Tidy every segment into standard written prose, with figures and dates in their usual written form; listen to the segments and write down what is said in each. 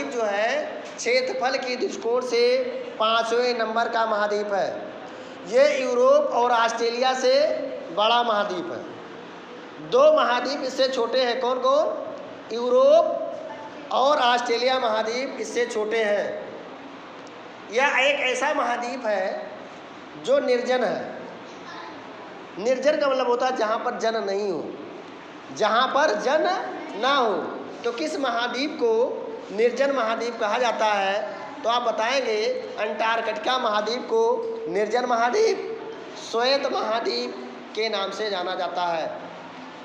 महाद्वीप जो है क्षेत्रफल की दृष्टिकोण से 5वें नंबर का महाद्वीप है। ये यूरोप और ऑस्ट्रेलिया से बड़ा महाद्वीप है। 2 महाद्वीप इससे छोटे हैं। कौन कौन? यूरोप और ऑस्ट्रेलिया महाद्वीप इससे छोटे हैं। यह एक ऐसा महाद्वीप है जो निर्जन है। निर्जन का मतलब होता है जहाँ पर जन नहीं हो, जहाँ पर जन ना हो। तो किस महाद्वीप को निर्जन महाद्वीप कहा जाता है? तो आप बताएंगे अंटार्कटिका महाद्वीप को निर्जन महाद्वीप, श्वेत महाद्वीप के नाम से जाना जाता है।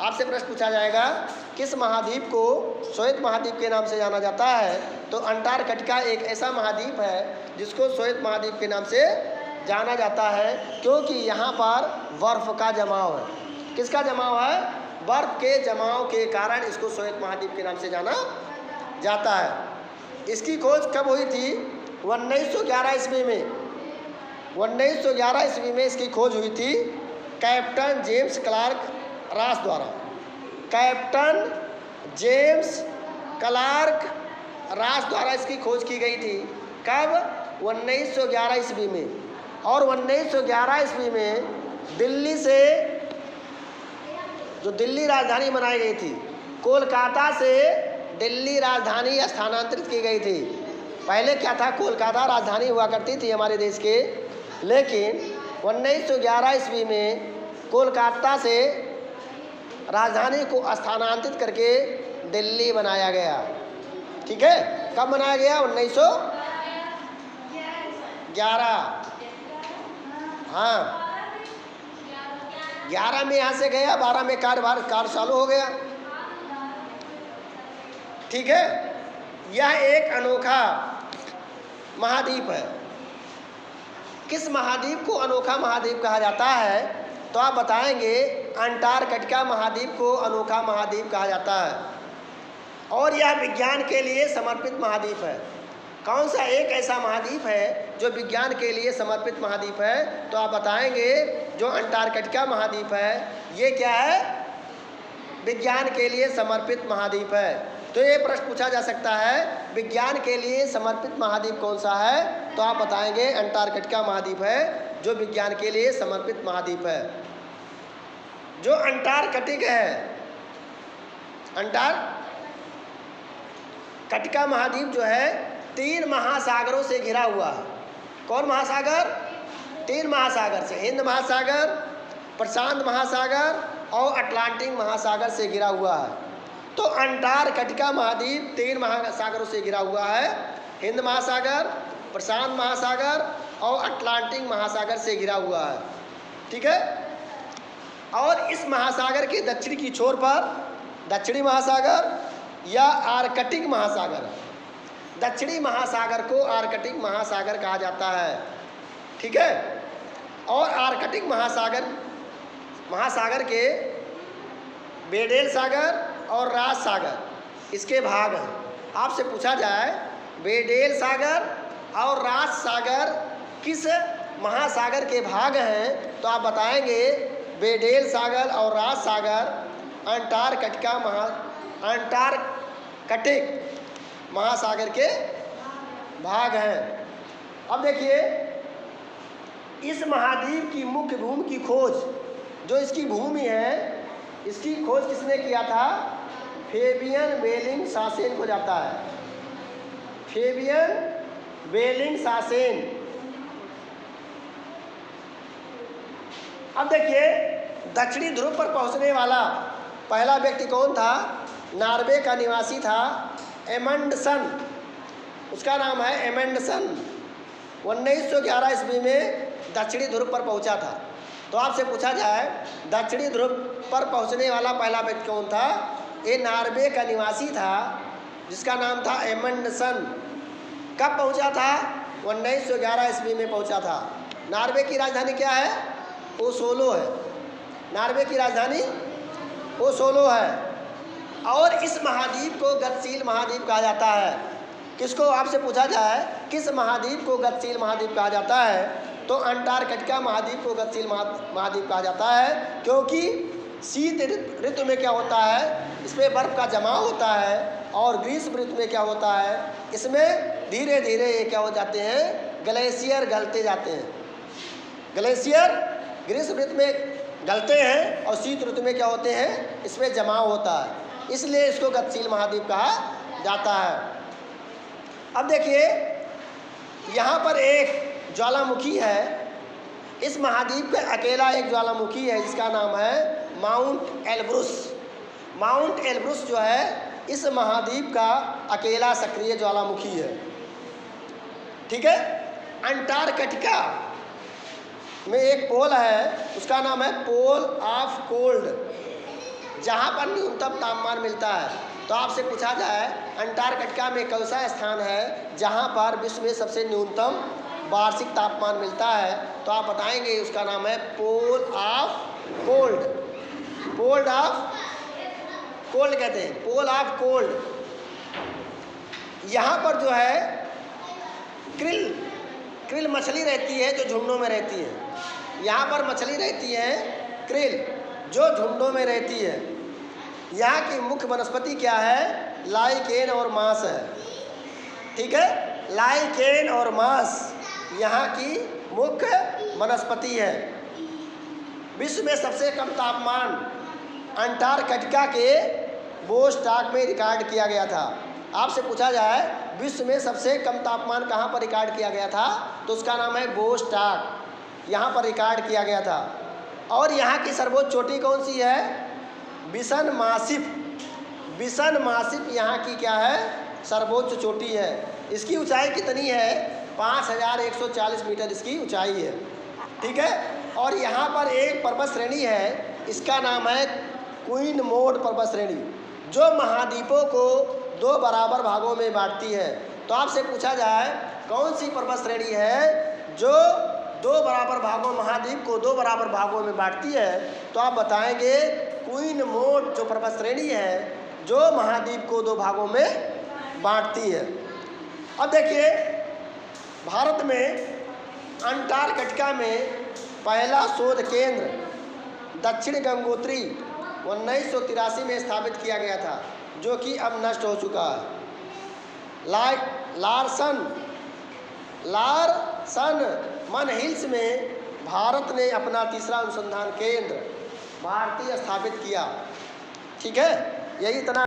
आपसे प्रश्न पूछा जाएगा किस महाद्वीप को श्वेत महाद्वीप के नाम से जाना जाता है? तो अंटार्कटिका एक ऐसा महाद्वीप है जिसको श्वेत महाद्वीप के नाम से जाना जाता है, क्योंकि यहाँ पर बर्फ़ का जमाव है। किसका जमाव है? बर्फ़ के जमाव के कारण इसको श्वेत महाद्वीप के नाम से जाना जाता है। इसकी खोज कब हुई थी? 1911 ईस्वी में। 1911 ईस्वी में इसकी खोज हुई थी कैप्टन जेम्स क्लार्क रॉस द्वारा। कैप्टन जेम्स क्लार्क रॉस द्वारा इसकी खोज की गई थी। कब? 1911 ईस्वी में। और 1911 ईस्वी में दिल्ली से, जो दिल्ली राजधानी बनाई गई थी, कोलकाता से दिल्ली राजधानी स्थानांतरित की गई थी। पहले क्या था? कोलकाता राजधानी हुआ करती थी हमारे देश के, लेकिन 1911 ईस्वी में कोलकाता से राजधानी को स्थानांतरित करके दिल्ली बनाया गया। ठीक है? कब बनाया गया? 1911। हाँ, 11 में यहाँ से गया, 12 में कार्य चालू हो गया। ठीक है? यह एक अनोखा महाद्वीप है। किस महाद्वीप को अनोखा महाद्वीप कहा जाता है? तो आप बताएंगे अंटार्कटिका महाद्वीप को अनोखा महाद्वीप कहा जाता है। और यह विज्ञान के लिए समर्पित महाद्वीप है। कौन सा एक ऐसा महाद्वीप है जो विज्ञान के लिए समर्पित महाद्वीप है? तो आप बताएंगे जो अंटार्कटिका महाद्वीप है, ये क्या है? विज्ञान के लिए समर्पित महाद्वीप है। तो ये प्रश्न पूछा जा सकता है विज्ञान के लिए समर्पित महाद्वीप कौन सा है? तो आप बताएंगे अंटार्कटिका महाद्वीप है जो विज्ञान के लिए समर्पित महाद्वीप है। जो अंटार्कटिक है, अंटार्कटिका महाद्वीप जो है 3 महासागरों से घिरा हुआ है। कौन महासागर? 3 महासागर से, हिंद महासागर, प्रशांत महासागर और अटलांटिक महासागर से घिरा हुआ है। तो अंटार्कटिका महाद्वीप 3 महासागरों से घिरा हुआ है। हिंद महासागर, प्रशांत महासागर और अटलांटिक महासागर से घिरा हुआ है। ठीक है? और इस महासागर के दक्षिण की छोर पर दक्षिणी महासागर या आर्कटिक महासागर है। दक्षिणी महासागर को आर्कटिक महासागर कहा जाता है। ठीक है? और आर्कटिक महासागर के बेडेल सागर और राज सागर इसके भाग हैं। आपसे पूछा जाए बेडेल सागर और राज सागर किस महासागर के भाग हैं? तो आप बताएंगे बेडेल सागर और राज सागर अंटार्कटिक महासागर के भाग हैं। अब देखिए इस महाद्वीप की मुख्य भूमि की खोज, जो इसकी भूमि है, इसकी खोज किसने किया था? फेबियन बेलिंगशासेन को जाता है। फेबियन बेलिंगशासेन। अब देखिए दक्षिणी ध्रुव पर पहुंचने वाला पहला व्यक्ति कौन था? नॉर्वे का निवासी था एमंडसन। उसका नाम है एमंडसन। 1911 ईस्वी में दक्षिणी ध्रुव पर पहुंचा था। तो आपसे पूछा जाए दक्षिणी ध्रुव पर पहुंचने वाला पहला व्यक्ति कौन था? ये नॉर्वे का निवासी था जिसका नाम था एमंडसन। कब पहुंचा था? 1911 ईस्वी में पहुंचा था। नॉर्वे की राजधानी क्या है? ओस्लो है। नॉर्वे की राजधानी ओस्लो है। और इस महाद्वीप को गतिशील महाद्वीप कहा जाता है। किसको? आपसे पूछा जाए किस महाद्वीप को गतिशील महाद्वीप कहा जाता है? तो अंटार्कटिका महाद्वीप को गतिशील महाद्वीप कहा जाता है, क्योंकि शीत ऋतु में क्या होता है? इसमें बर्फ़ का जमाव होता है और ग्रीष्म ऋतु में क्या होता है, इसमें धीरे धीरे ये क्या हो जाते हैं, ग्लेशियर गलते जाते हैं। ग्लेशियर ग्रीष्म ऋतु में गलते हैं और शीत ऋतु में क्या होते हैं, इसमें जमाव होता है, इसलिए इसको गतिशील महाद्वीप कहा जाता है। अब देखिए यहाँ पर एक ज्वालामुखी है, इस महाद्वीप का अकेला एक ज्वालामुखी है जिसका नाम है माउंट एलब्रुस। माउंट एलब्रुस जो है इस महाद्वीप का अकेला सक्रिय ज्वालामुखी है। ठीक है। अंटार्कटिका में एक पोल है, उसका नाम है पोल ऑफ कोल्ड, जहाँ पर न्यूनतम तापमान मिलता है। तो आपसे पूछा जाए अंटार्कटिका में कौन सा स्थान है जहाँ पर विश्व में सबसे न्यूनतम वार्षिक तापमान मिलता है, तो आप बताएंगे उसका नाम है pole of cold. Pole of cold कहते हैं, पोल ऑफ कोल्ड। यहाँ पर जो है क्रिल मछली रहती है जो झुंडों में रहती है। यहाँ पर मछली रहती है क्रिल जो झुंडों में रहती है। यहाँ की मुख्य वनस्पति क्या है, लाइकेन और मांस है। ठीक है, लाइकेन और मांस यहाँ की मुख्य वनस्पति है। विश्व में सबसे कम तापमान अंटार्कटिका के बोस्टॉक में रिकॉर्ड किया गया था। आपसे पूछा जाए विश्व में सबसे कम तापमान कहाँ पर रिकॉर्ड किया गया था, तो उसका नाम है बोस्टॉक, यहाँ पर रिकॉर्ड किया गया था। और यहाँ की सर्वोच्च चोटी कौन सी है, बिसन मासिफ। बिसन मासिफ यहाँ की क्या है, सर्वोच्च चोटी है। इसकी ऊंचाई कितनी है, 5140 मीटर इसकी ऊंचाई है। ठीक है। और यहाँ पर एक पर्वत श्रेणी है, इसका नाम है क्वीन मोड पर्वत श्रेणी, जो महाद्वीपों को 2 बराबर भागों में बांटती है। तो आपसे पूछा जाए कौन सी पर्वत श्रेणी है जो 2 बराबर भागों, महाद्वीप को 2 बराबर भागों में बांटती है, तो आप बताएंगे क्वीन मोड जो पर्वत श्रेणी है जो महाद्वीप को 2 भागों में बांटती है। अब देखिए भारत में अंटार्कटिका में पहला शोध केंद्र दक्षिण गंगोत्री 1983 में स्थापित किया गया था, जो कि अब नष्ट हो चुका है। लारसन मन हिल्स में भारत ने अपना तीसरा अनुसंधान केंद्र भारतीय स्थापित किया। ठीक है, यही इतना